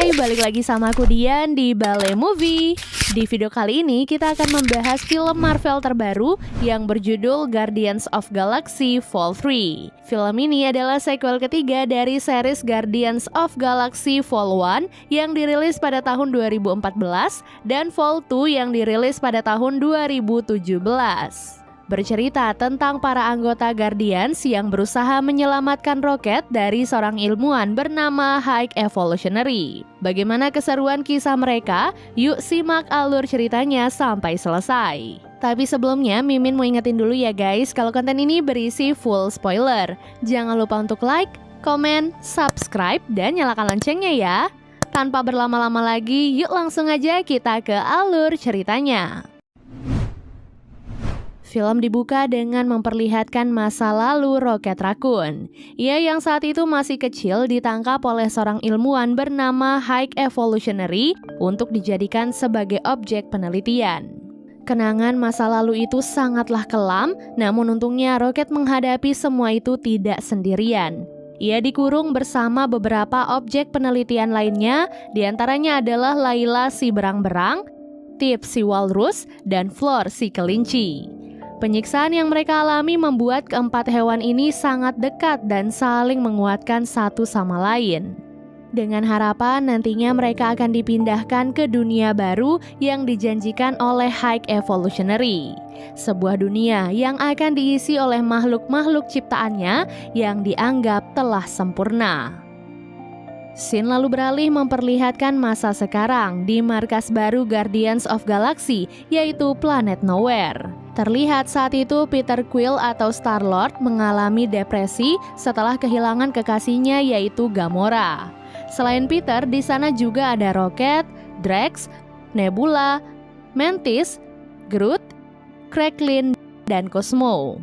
Hai, balik lagi sama aku Dian di Bale Movie. Di video kali ini kita akan membahas film Marvel terbaru yang berjudul Guardians of Galaxy Vol 3. Film ini adalah sequel ketiga dari series Guardians of Galaxy Vol 1 yang dirilis pada tahun 2014 dan Vol 2 yang dirilis pada tahun 2017. Bercerita tentang para anggota Guardians yang berusaha menyelamatkan roket dari seorang ilmuwan bernama High Evolutionary. Bagaimana keseruan kisah mereka? Yuk simak alur ceritanya sampai selesai. Tapi sebelumnya, Mimin mau ingetin dulu ya guys, kalau konten ini berisi full spoiler. Jangan lupa untuk like, komen, subscribe, dan nyalakan loncengnya ya. Tanpa berlama-lama lagi, yuk langsung aja kita ke alur ceritanya. Film dibuka dengan memperlihatkan masa lalu Rocket Raccoon. Ia yang saat itu masih kecil ditangkap oleh seorang ilmuwan bernama High Evolutionary untuk dijadikan sebagai objek penelitian. Kenangan masa lalu itu sangatlah kelam, namun untungnya Rocket menghadapi semua itu tidak sendirian. Ia dikurung bersama beberapa objek penelitian lainnya, diantaranya adalah Layla si berang-berang, Tip si walrus, dan Floor si kelinci. Penyiksaan yang mereka alami membuat keempat hewan ini sangat dekat dan saling menguatkan satu sama lain. Dengan harapan nantinya mereka akan dipindahkan ke dunia baru yang dijanjikan oleh High Evolutionary. Sebuah dunia yang akan diisi oleh makhluk-makhluk ciptaannya yang dianggap telah sempurna. Scene lalu beralih memperlihatkan masa sekarang di markas baru Guardians of Galaxy, yaitu Planet Nowhere. Terlihat saat itu Peter Quill atau Star-Lord mengalami depresi setelah kehilangan kekasihnya yaitu Gamora. Selain Peter, di sana juga ada Rocket, Drax, Nebula, Mantis, Groot, Cracklin, dan Cosmo.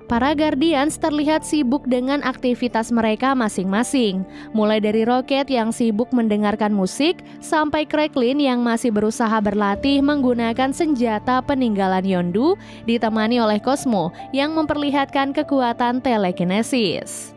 Para Guardians terlihat sibuk dengan aktivitas mereka masing-masing, mulai dari Rocket yang sibuk mendengarkan musik, sampai Cracklin yang masih berusaha berlatih menggunakan senjata peninggalan Yondu, ditemani oleh Cosmo yang memperlihatkan kekuatan telekinesis.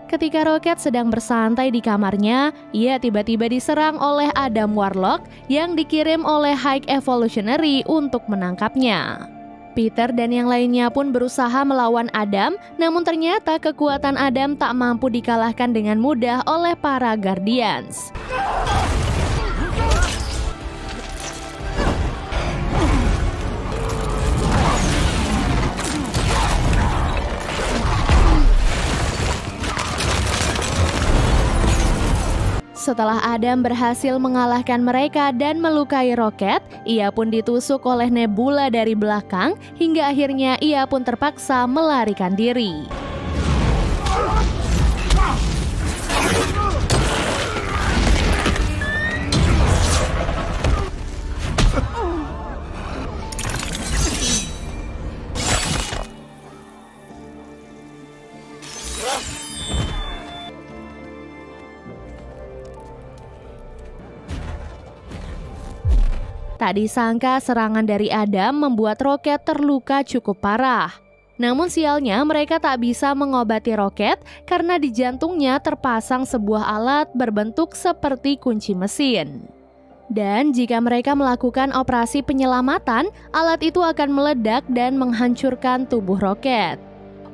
Ketika Rocket sedang bersantai di kamarnya, ia tiba-tiba diserang oleh Adam Warlock yang dikirim oleh High Evolutionary untuk menangkapnya. Peter dan yang lainnya pun berusaha melawan Adam, namun ternyata kekuatan Adam tak mampu dikalahkan dengan mudah oleh para Guardians. Setelah Adam berhasil mengalahkan mereka dan melukai Rocket, ia pun ditusuk oleh Nebula dari belakang hingga akhirnya ia pun terpaksa melarikan diri. Tak disangka serangan dari Adam membuat Rocket terluka cukup parah. Namun sialnya mereka tak bisa mengobati Rocket karena di jantungnya terpasang sebuah alat berbentuk seperti kunci mesin. Dan jika mereka melakukan operasi penyelamatan, alat itu akan meledak dan menghancurkan tubuh Rocket.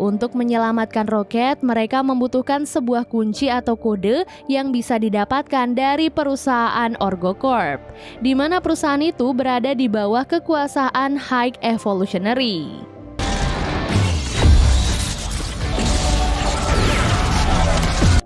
Untuk menyelamatkan Rocket, mereka membutuhkan sebuah kunci atau kode yang bisa didapatkan dari perusahaan OrgoCorp, di mana perusahaan itu berada di bawah kekuasaan High Evolutionary.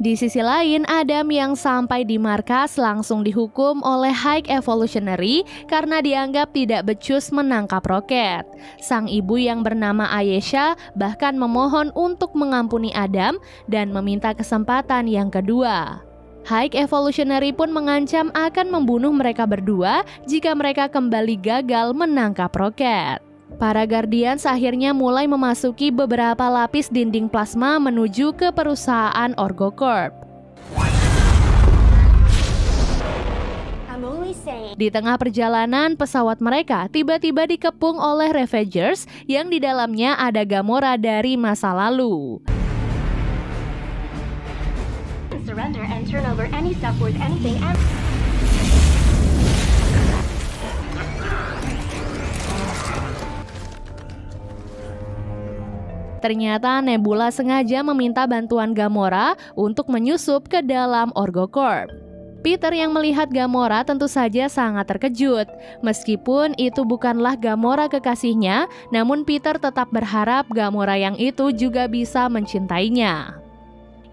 Di sisi lain, Adam yang sampai di markas langsung dihukum oleh High Evolutionary karena dianggap tidak becus menangkap Rocket. Sang ibu yang bernama Ayesha bahkan memohon untuk mengampuni Adam dan meminta kesempatan yang kedua. High Evolutionary pun mengancam akan membunuh mereka berdua jika mereka kembali gagal menangkap Rocket. Para Guardians akhirnya mulai memasuki beberapa lapis dinding plasma menuju ke perusahaan OrgoCorp. I'm only saying Di tengah perjalanan, pesawat mereka tiba-tiba dikepung oleh Ravagers yang di dalamnya ada Gamora dari masa lalu. Surrender and turn over any stuff worth anything and Ternyata Nebula sengaja meminta bantuan Gamora untuk menyusup ke dalam Orgocorp. Peter yang melihat Gamora tentu saja sangat terkejut. Meskipun itu bukanlah Gamora kekasihnya, namun Peter tetap berharap Gamora yang itu juga bisa mencintainya.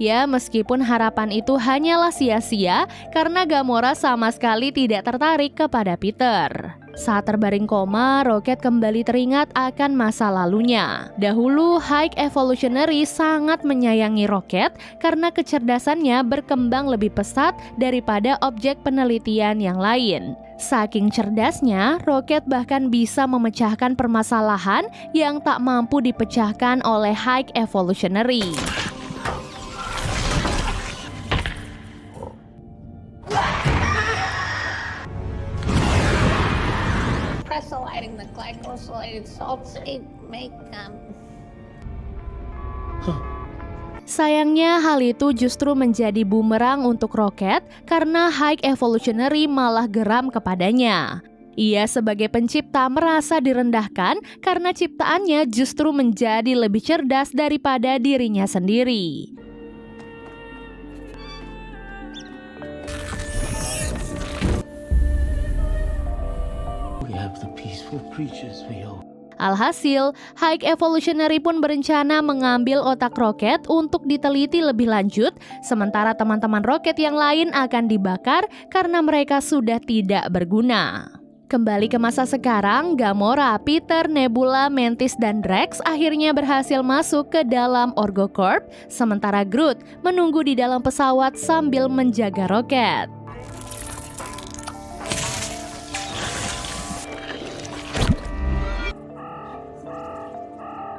Ya, meskipun harapan itu hanyalah sia-sia karena Gamora sama sekali tidak tertarik kepada Peter. Saat terbaring koma, Rocket kembali teringat akan masa lalunya. Dahulu, High Evolutionary sangat menyayangi Rocket karena kecerdasannya berkembang lebih pesat daripada objek penelitian yang lain. Saking cerdasnya, Rocket bahkan bisa memecahkan permasalahan yang tak mampu dipecahkan oleh High Evolutionary. Presylating the glycosylated salts make Sayangnya hal itu justru menjadi bumerang untuk Rocket karena High Evolutionary malah geram kepadanya. Ia sebagai pencipta merasa direndahkan karena ciptaannya justru menjadi lebih cerdas daripada dirinya sendiri. Alhasil, High Evolutionary pun berencana mengambil otak Rocket untuk diteliti lebih lanjut, sementara teman-teman Rocket yang lain akan dibakar karena mereka sudah tidak berguna. Kembali ke masa sekarang, Gamora, Peter, Nebula, Mantis, dan Drax akhirnya berhasil masuk ke dalam Orgocorp, sementara Groot menunggu di dalam pesawat sambil menjaga Rocket.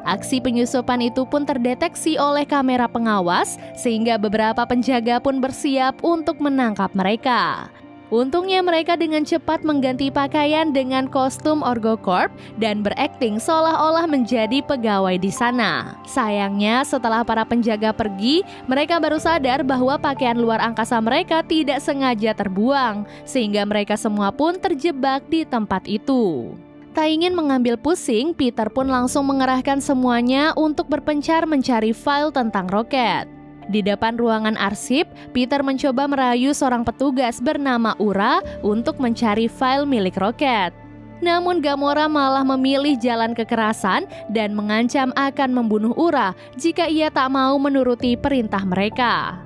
Aksi penyusupan itu pun terdeteksi oleh kamera pengawas, sehingga beberapa penjaga pun bersiap untuk menangkap mereka. Untungnya mereka dengan cepat mengganti pakaian dengan kostum Orgocorp dan berakting seolah-olah menjadi pegawai di sana. Sayangnya setelah para penjaga pergi, mereka baru sadar bahwa pakaian luar angkasa mereka tidak sengaja terbuang, sehingga mereka semua pun terjebak di tempat itu. Tak ingin mengambil pusing, Peter pun langsung mengerahkan semuanya untuk berpencar mencari file tentang Rocket. Di depan ruangan arsip, Peter mencoba merayu seorang petugas bernama Ura untuk mencari file milik Rocket. Namun Gamora malah memilih jalan kekerasan dan mengancam akan membunuh Ura jika ia tak mau menuruti perintah mereka.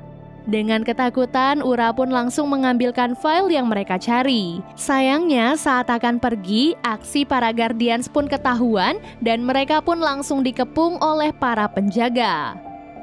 Dengan ketakutan, Ura pun langsung mengambilkan file yang mereka cari. Sayangnya, saat akan pergi, aksi para Guardians pun ketahuan dan mereka pun langsung dikepung oleh para penjaga.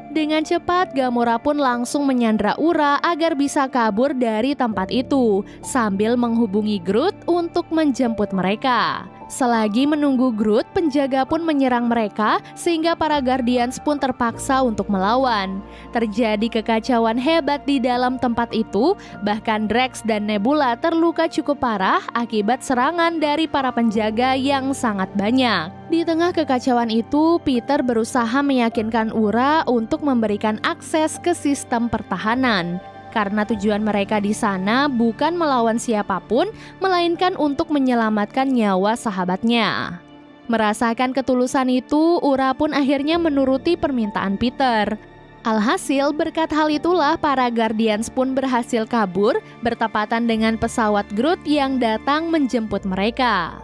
Dengan cepat, Gamora pun langsung menyandra Ura agar bisa kabur dari tempat itu, sambil menghubungi Groot untuk menjemput mereka. Selagi menunggu Groot, penjaga pun menyerang mereka sehingga para Guardians pun terpaksa untuk melawan. Terjadi kekacauan hebat di dalam tempat itu, bahkan Drax dan Nebula terluka cukup parah akibat serangan dari para penjaga yang sangat banyak. Di tengah kekacauan itu, Peter berusaha meyakinkan Ura untuk memberikan akses ke sistem pertahanan. Karena tujuan mereka di sana bukan melawan siapapun, melainkan untuk menyelamatkan nyawa sahabatnya. Merasakan ketulusan itu, Ura pun akhirnya menuruti permintaan Peter. Alhasil, berkat hal itulah para Guardians pun berhasil kabur, bertepatan dengan pesawat Groot yang datang menjemput mereka.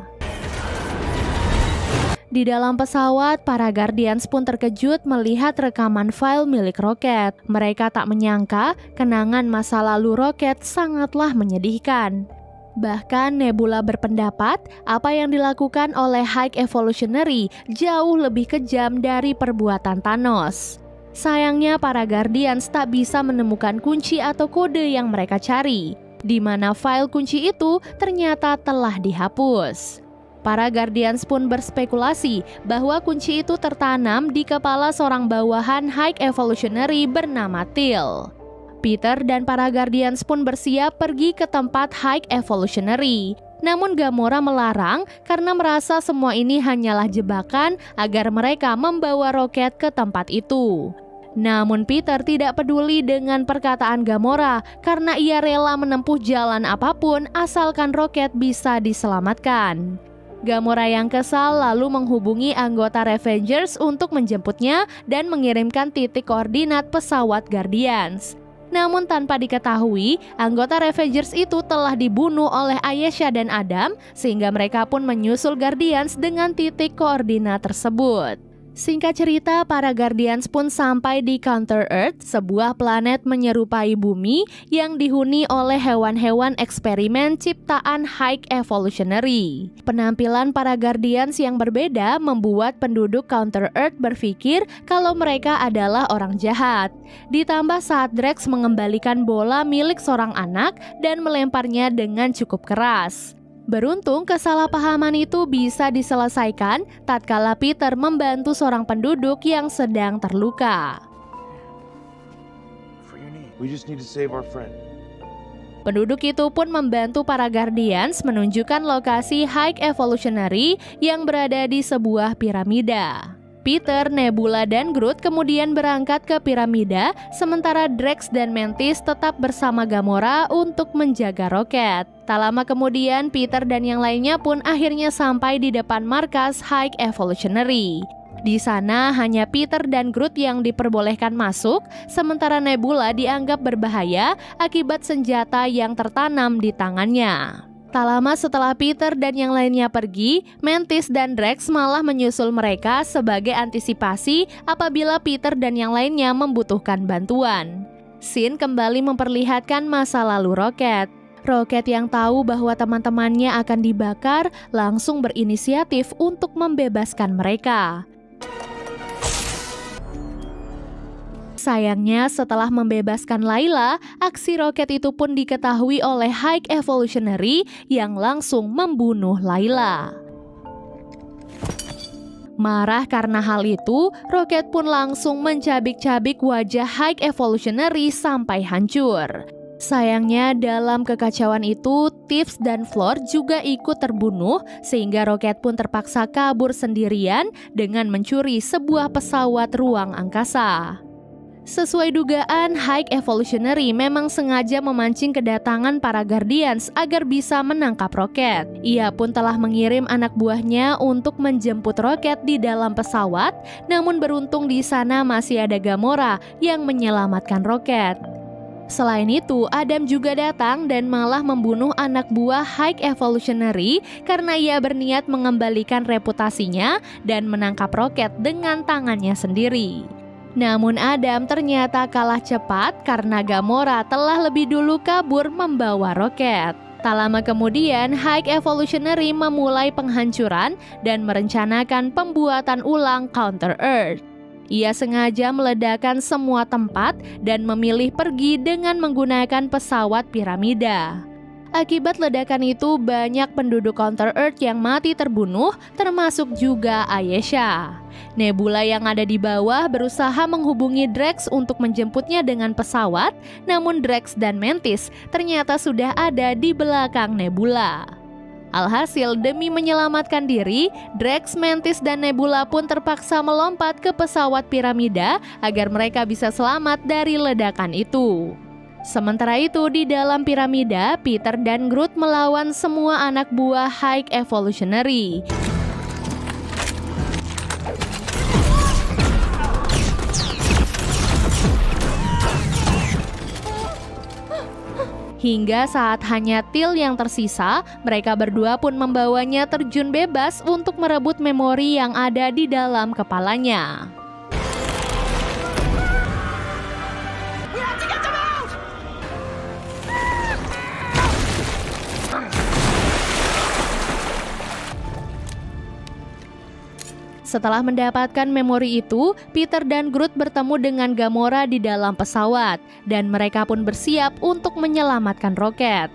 Di dalam pesawat, para Guardians pun terkejut melihat rekaman file milik Rocket. Mereka tak menyangka kenangan masa lalu Rocket sangatlah menyedihkan. Bahkan Nebula berpendapat apa yang dilakukan oleh High Evolutionary jauh lebih kejam dari perbuatan Thanos. Sayangnya para Guardians tak bisa menemukan kunci atau kode yang mereka cari, di mana file kunci itu ternyata telah dihapus. Para Guardians pun berspekulasi bahwa kunci itu tertanam di kepala seorang bawahan High Evolutionary bernama Teal. Peter dan para Guardians pun bersiap pergi ke tempat High Evolutionary. Namun Gamora melarang karena merasa semua ini hanyalah jebakan agar mereka membawa roket ke tempat itu. Namun Peter tidak peduli dengan perkataan Gamora karena ia rela menempuh jalan apapun asalkan roket bisa diselamatkan. Gamora yang kesal lalu menghubungi anggota Revengers untuk menjemputnya dan mengirimkan titik koordinat pesawat Guardians. Namun tanpa diketahui, anggota Revengers itu telah dibunuh oleh Ayesha dan Adam sehingga mereka pun menyusul Guardians dengan titik koordinat tersebut. Singkat cerita, para Guardians pun sampai di Counter Earth, sebuah planet menyerupai bumi yang dihuni oleh hewan-hewan eksperimen ciptaan High Evolutionary. Penampilan para Guardians yang berbeda membuat penduduk Counter Earth berpikir kalau mereka adalah orang jahat. Ditambah saat Drax mengembalikan bola milik seorang anak dan melemparnya dengan cukup keras. Beruntung kesalahpahaman itu bisa diselesaikan tatkala Peter membantu seorang penduduk yang sedang terluka. Penduduk itu pun membantu para Guardians menunjukkan lokasi High Evolutionary yang berada di sebuah piramida. Peter, Nebula, dan Groot kemudian berangkat ke piramida, sementara Drax dan Mantis tetap bersama Gamora untuk menjaga roket. Tak lama kemudian, Peter dan yang lainnya pun akhirnya sampai di depan markas High Evolutionary. Di sana hanya Peter dan Groot yang diperbolehkan masuk, sementara Nebula dianggap berbahaya akibat senjata yang tertanam di tangannya. Tak lama setelah Peter dan yang lainnya pergi, Mantis dan Drax malah menyusul mereka sebagai antisipasi apabila Peter dan yang lainnya membutuhkan bantuan. Scene kembali memperlihatkan masa lalu Rocket. Rocket yang tahu bahwa teman-temannya akan dibakar langsung berinisiatif untuk membebaskan mereka. Sayangnya setelah membebaskan Layla, aksi roket itu pun diketahui oleh High Evolutionary yang langsung membunuh Layla. Marah karena hal itu, roket pun langsung mencabik-cabik wajah High Evolutionary sampai hancur. Sayangnya dalam kekacauan itu, Tips dan Floor juga ikut terbunuh sehingga roket pun terpaksa kabur sendirian dengan mencuri sebuah pesawat ruang angkasa. Sesuai dugaan, High Evolutionary memang sengaja memancing kedatangan para Guardians agar bisa menangkap roket. Ia pun telah mengirim anak buahnya untuk menjemput roket di dalam pesawat, namun beruntung di sana masih ada Gamora yang menyelamatkan roket. Selain itu, Adam juga datang dan malah membunuh anak buah High Evolutionary karena ia berniat mengembalikan reputasinya dan menangkap roket dengan tangannya sendiri. Namun Adam ternyata kalah cepat karena Gamora telah lebih dulu kabur membawa roket. Tak lama kemudian, High Evolutionary memulai penghancuran dan merencanakan pembuatan ulang Counter Earth. Ia sengaja meledakkan semua tempat dan memilih pergi dengan menggunakan pesawat piramida. Akibat ledakan itu, banyak penduduk Counter Earth yang mati terbunuh, termasuk juga Ayesha. Nebula yang ada di bawah berusaha menghubungi Drax untuk menjemputnya dengan pesawat, namun Drax dan Mantis ternyata sudah ada di belakang Nebula. Alhasil, demi menyelamatkan diri, Drax, Mantis, dan Nebula pun terpaksa melompat ke pesawat piramida agar mereka bisa selamat dari ledakan itu. Sementara itu, di dalam piramida, Peter dan Groot melawan semua anak buah High Evolutionary. Hingga saat hanya Till yang tersisa, mereka berdua pun membawanya terjun bebas untuk merebut memori yang ada di dalam kepalanya. Setelah mendapatkan memori itu, Peter dan Groot bertemu dengan Gamora di dalam pesawat, dan mereka pun bersiap untuk menyelamatkan roket.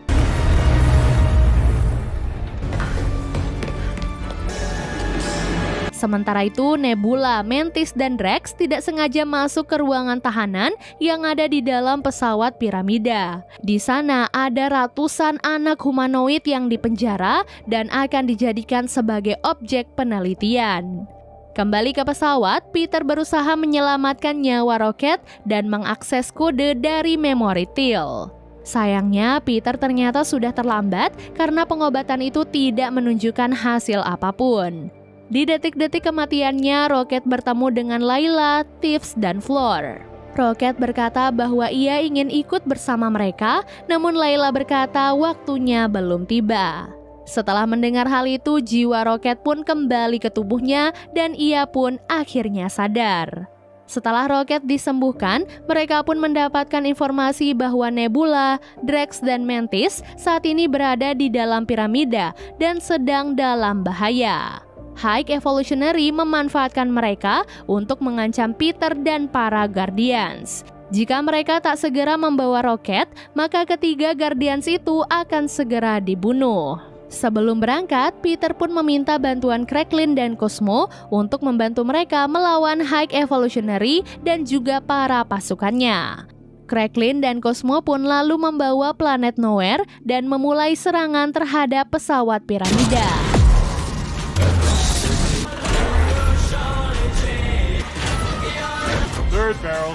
Sementara itu, Nebula, Mantis, dan Drax tidak sengaja masuk ke ruangan tahanan yang ada di dalam pesawat piramida. Di sana ada ratusan anak humanoid yang dipenjara dan akan dijadikan sebagai objek penelitian. Kembali ke pesawat, Peter berusaha menyelamatkan nyawa Rocket dan mengakses kode dari Memory Till. Sayangnya, Peter ternyata sudah terlambat karena pengobatan itu tidak menunjukkan hasil apapun. Di detik-detik kematiannya, Rocket bertemu dengan Layla, Tiffs, dan Floor. Rocket berkata bahwa ia ingin ikut bersama mereka, namun Layla berkata waktunya belum tiba. Setelah mendengar hal itu, jiwa Rocket pun kembali ke tubuhnya dan ia pun akhirnya sadar. Setelah Rocket disembuhkan, mereka pun mendapatkan informasi bahwa Nebula, Drax, dan Mantis saat ini berada di dalam piramida dan sedang dalam bahaya. High Evolutionary memanfaatkan mereka untuk mengancam Peter dan para Guardians. Jika mereka tak segera membawa Rocket, maka ketiga Guardians itu akan segera dibunuh. Sebelum berangkat, Peter pun meminta bantuan Cracklin dan Cosmo untuk membantu mereka melawan High Evolutionary dan juga para pasukannya. Cracklin dan Cosmo pun lalu membawa planet Nowhere dan memulai serangan terhadap pesawat piramida. Third barrel.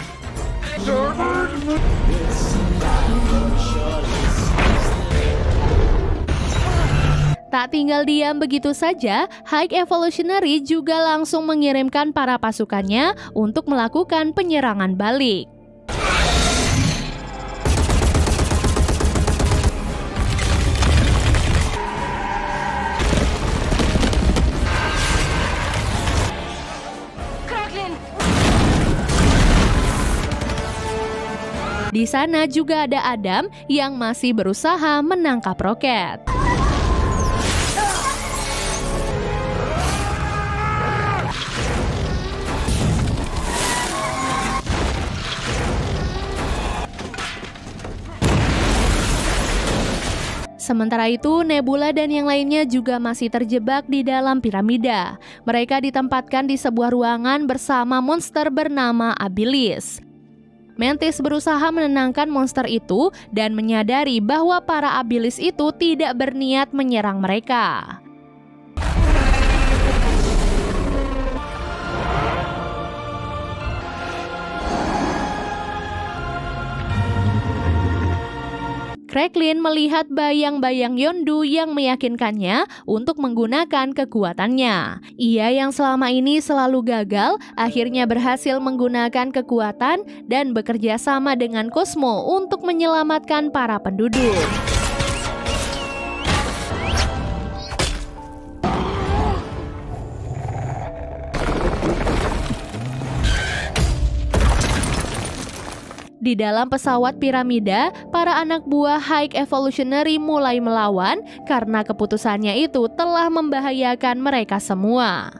Tak tinggal diam begitu saja, High Evolutionary juga langsung mengirimkan para pasukannya untuk melakukan penyerangan balik. Di sana juga ada Adam yang masih berusaha menangkap Rocket. Sementara itu, Nebula dan yang lainnya juga masih terjebak di dalam piramida. Mereka ditempatkan di sebuah ruangan bersama monster bernama Abilis. Mantis berusaha menenangkan monster itu dan menyadari bahwa para Abilis itu tidak berniat menyerang mereka. Cracklin melihat bayang-bayang Yondu yang meyakinkannya untuk menggunakan kekuatannya. Ia yang selama ini selalu gagal, akhirnya berhasil menggunakan kekuatan dan bekerja sama dengan Cosmo untuk menyelamatkan para penduduk. Di dalam pesawat piramida, para anak buah High Evolutionary mulai melawan karena keputusannya itu telah membahayakan mereka semua.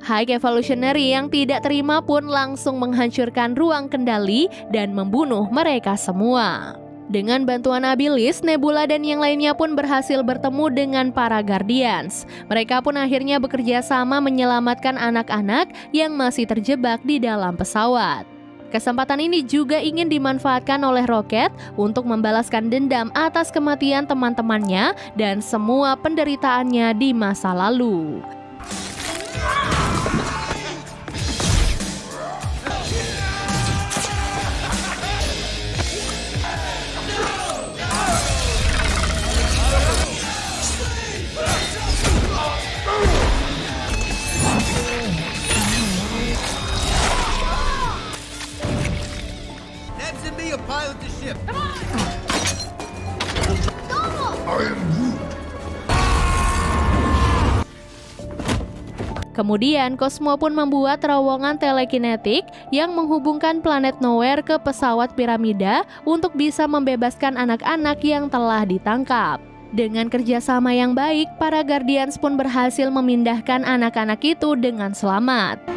High Evolutionary yang tidak terima pun langsung menghancurkan ruang kendali dan membunuh mereka semua. Dengan bantuan Abilis, Nebula dan yang lainnya pun berhasil bertemu dengan para Guardians. Mereka pun akhirnya bekerja sama menyelamatkan anak-anak yang masih terjebak di dalam pesawat. Kesempatan ini juga ingin dimanfaatkan oleh Rocket untuk membalaskan dendam atas kematian teman-temannya dan semua penderitaannya di masa lalu. Pilot the ship. Kemudian Cosmo pun membuat terowongan telekinetik yang menghubungkan planet Nowhere ke pesawat piramida untuk bisa membebaskan anak-anak yang telah ditangkap. Dengan kerjasama yang baik, para Guardians pun berhasil memindahkan anak-anak itu dengan selamat.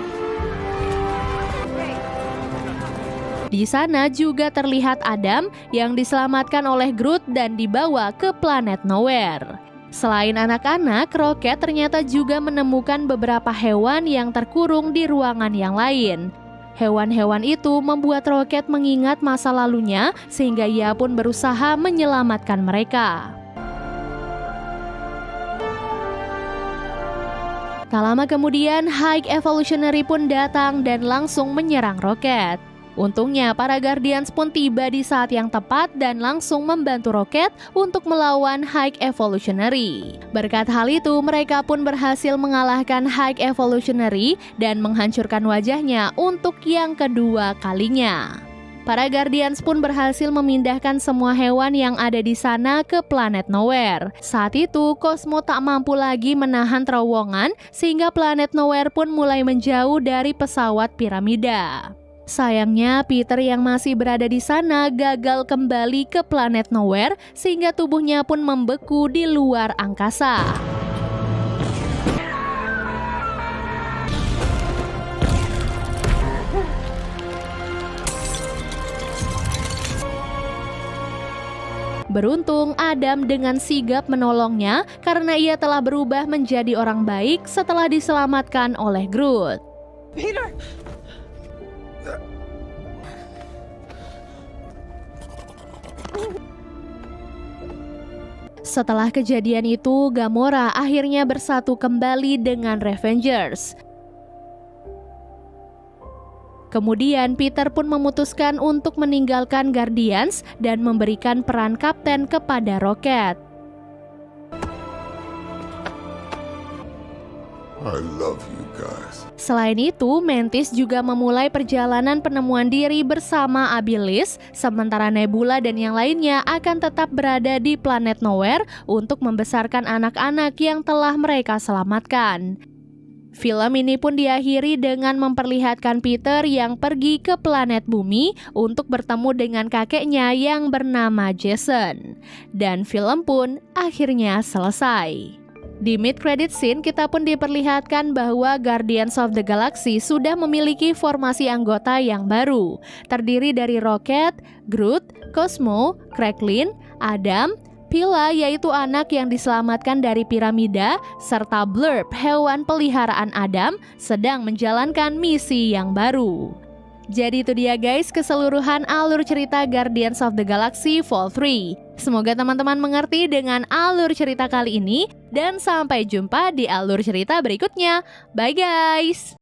Di sana juga terlihat Adam yang diselamatkan oleh Groot dan dibawa ke planet Nowhere. Selain anak-anak, Rocket ternyata juga menemukan beberapa hewan yang terkurung di ruangan yang lain. Hewan-hewan itu membuat Rocket mengingat masa lalunya sehingga ia pun berusaha menyelamatkan mereka. Tak lama kemudian, High Evolutionary pun datang dan langsung menyerang Rocket. Untungnya, para Guardians pun tiba di saat yang tepat dan langsung membantu Rocket untuk melawan High Evolutionary. Berkat hal itu, mereka pun berhasil mengalahkan High Evolutionary dan menghancurkan wajahnya untuk yang kedua kalinya. Para Guardians pun berhasil memindahkan semua hewan yang ada di sana ke planet Nowhere. Saat itu, Cosmo tak mampu lagi menahan terowongan sehingga planet Nowhere pun mulai menjauh dari pesawat piramida. Sayangnya, Peter yang masih berada di sana gagal kembali ke planet Nowhere sehingga tubuhnya pun membeku di luar angkasa. Beruntung, Adam dengan sigap menolongnya karena ia telah berubah menjadi orang baik setelah diselamatkan oleh Groot. Peter! Setelah kejadian itu, Gamora akhirnya bersatu kembali dengan Revengers. Kemudian Peter pun memutuskan untuk meninggalkan Guardians dan memberikan peran kapten kepada Rocket. I love you guys. Selain itu, Mantis juga memulai perjalanan penemuan diri bersama Abilis, sementara Nebula dan yang lainnya akan tetap berada di planet Nowhere untuk membesarkan anak-anak yang telah mereka selamatkan. Film ini pun diakhiri dengan memperlihatkan Peter yang pergi ke planet Bumi untuk bertemu dengan kakeknya yang bernama Jason. Dan film pun akhirnya selesai. Di mid-credit scene, kita pun diperlihatkan bahwa Guardians of the Galaxy sudah memiliki formasi anggota yang baru, terdiri dari Rocket, Groot, Cosmo, Cracklin, Adam, Pila yaitu anak yang diselamatkan dari piramida, serta Blurb, hewan peliharaan Adam, sedang menjalankan misi yang baru. Jadi itu dia guys keseluruhan alur cerita Guardians of the Galaxy Vol 3. Semoga teman-teman mengerti dengan alur cerita kali ini dan sampai jumpa di alur cerita berikutnya. Bye guys!